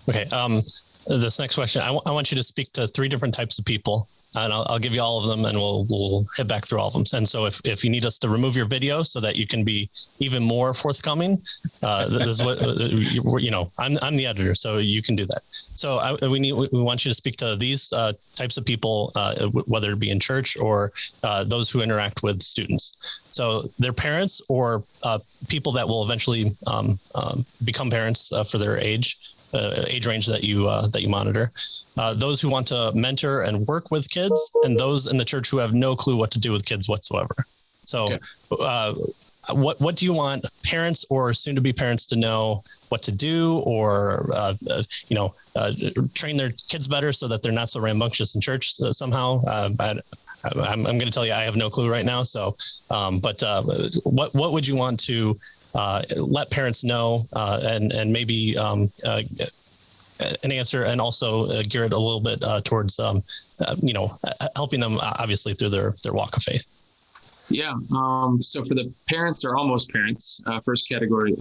Okay. This next question, I want you to speak to three different types of people, and I'll give you all of them, and we'll hit back through all of them. And so if you need us to remove your video so that you can be even more forthcoming, this is what, I'm the editor, so you can do that. So we want you to speak to these types of people, whether it be in church or those who interact with students. So they're parents or people that will eventually become parents for their age range that you monitor, those who want to mentor and work with kids, and those in the church who have no clue what to do with kids whatsoever. So what do you want parents or soon to be parents to know what to do, or train their kids better so that they're not so rambunctious in church somehow? I'm going to tell you, I have no clue right now. So, what would you want to let parents know, and maybe an answer, and also gear it a little bit towards helping them obviously through their walk of faith. Yeah. So for the parents or almost parents, first category,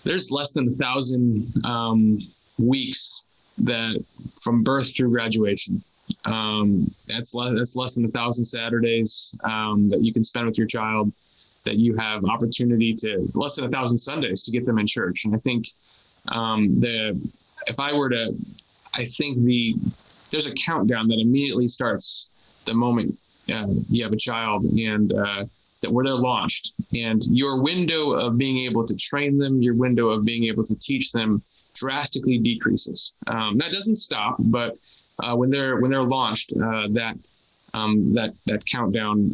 there's less than 1,000 weeks that from birth through graduation. That's less than 1,000 Saturdays that you can spend with your child, that you have opportunity to, less than 1,000 Sundays to get them in church. And I think there's a countdown that immediately starts the moment you have a child, and where they're launched, and your window of being able to train them, your window of being able to teach them drastically decreases. That doesn't stop, but when they're launched, that countdown,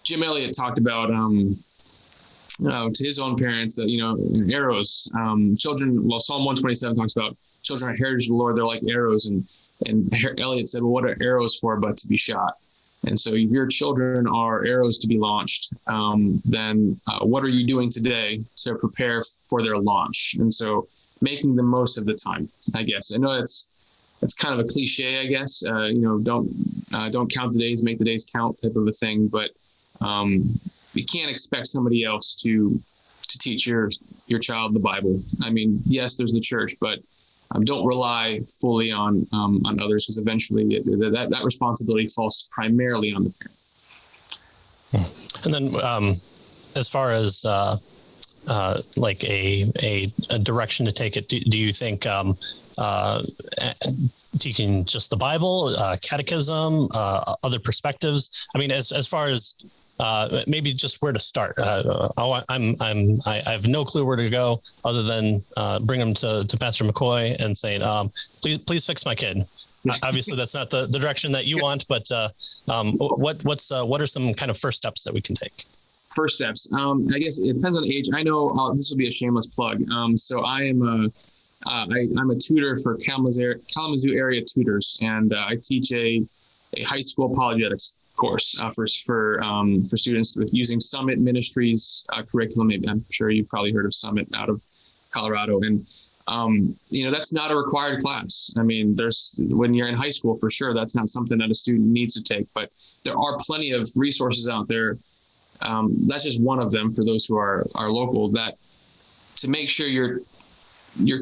Jim Elliott talked about to his own parents that arrows, children. Well, Psalm 127 talks about children are heritage of the Lord. They're like arrows, and Elliott said, well, what are arrows for but to be shot? And so if your children are arrows to be launched, then what are you doing today to prepare for their launch? And so making the most of the time, I guess. I know it's kind of a cliche, I guess. Don't count the days, make the days count type of a thing. But you can't expect somebody else to teach your child the Bible. I mean, yes, there's the church, but don't rely fully on others, because eventually that responsibility falls primarily on the parent. And then as far as like a direction to take it, do you think teaching just the Bible, catechism, other perspectives? I mean, as far as maybe just where to start. I have no clue where to go other than bring them to Pastor McCoy and saying, please fix my kid. Obviously, that's not the direction that you want, but what are some kind of first steps that we can take? First steps. I guess it depends on age. I know this will be a shameless plug. So I am I'm a tutor for Kalamazoo area tutors, and I teach a high school apologetics course for students using Summit Ministries curriculum. I'm sure you've probably heard of Summit out of Colorado, and that's not a required class. I mean, when you're in high school, for sure, that's not something that a student needs to take, but there are plenty of resources out there. That's just one of them for those who are local, that to make sure you're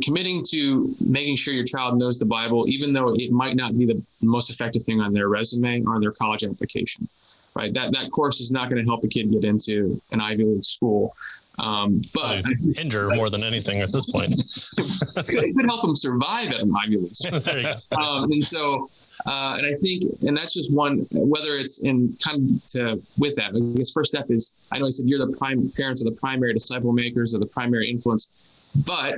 committing to making sure your child knows the Bible, even though it might not be the most effective thing on their resume or on their college application, right? That course is not going to help a kid get into an Ivy League school. But hinder more than anything at this point. It could help them survive at an Ivy League school. There you go. And I think, and that's just one, whether it's in with that, I guess first step is, I know I said you're the parents are the primary disciple makers, or the primary influence, but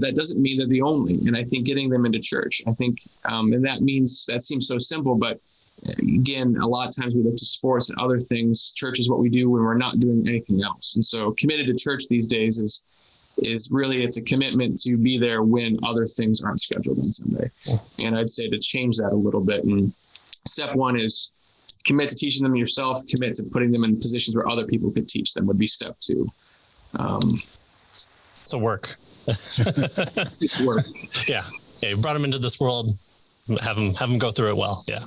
that doesn't mean they're the only. And I think getting them into church, I think, and that seems so simple, but again, a lot of times we look to sports and other things. Church is what we do when we're not doing anything else. And so committed to church these days is really, it's a commitment to be there when other things aren't scheduled on Sunday. And I'd say to change that a little bit. And step one is commit to teaching them yourself, commit to putting them in positions where other people could teach them, would be step two. So work. It's work. Yeah. You brought them into this world. Have them go through it well. Yeah.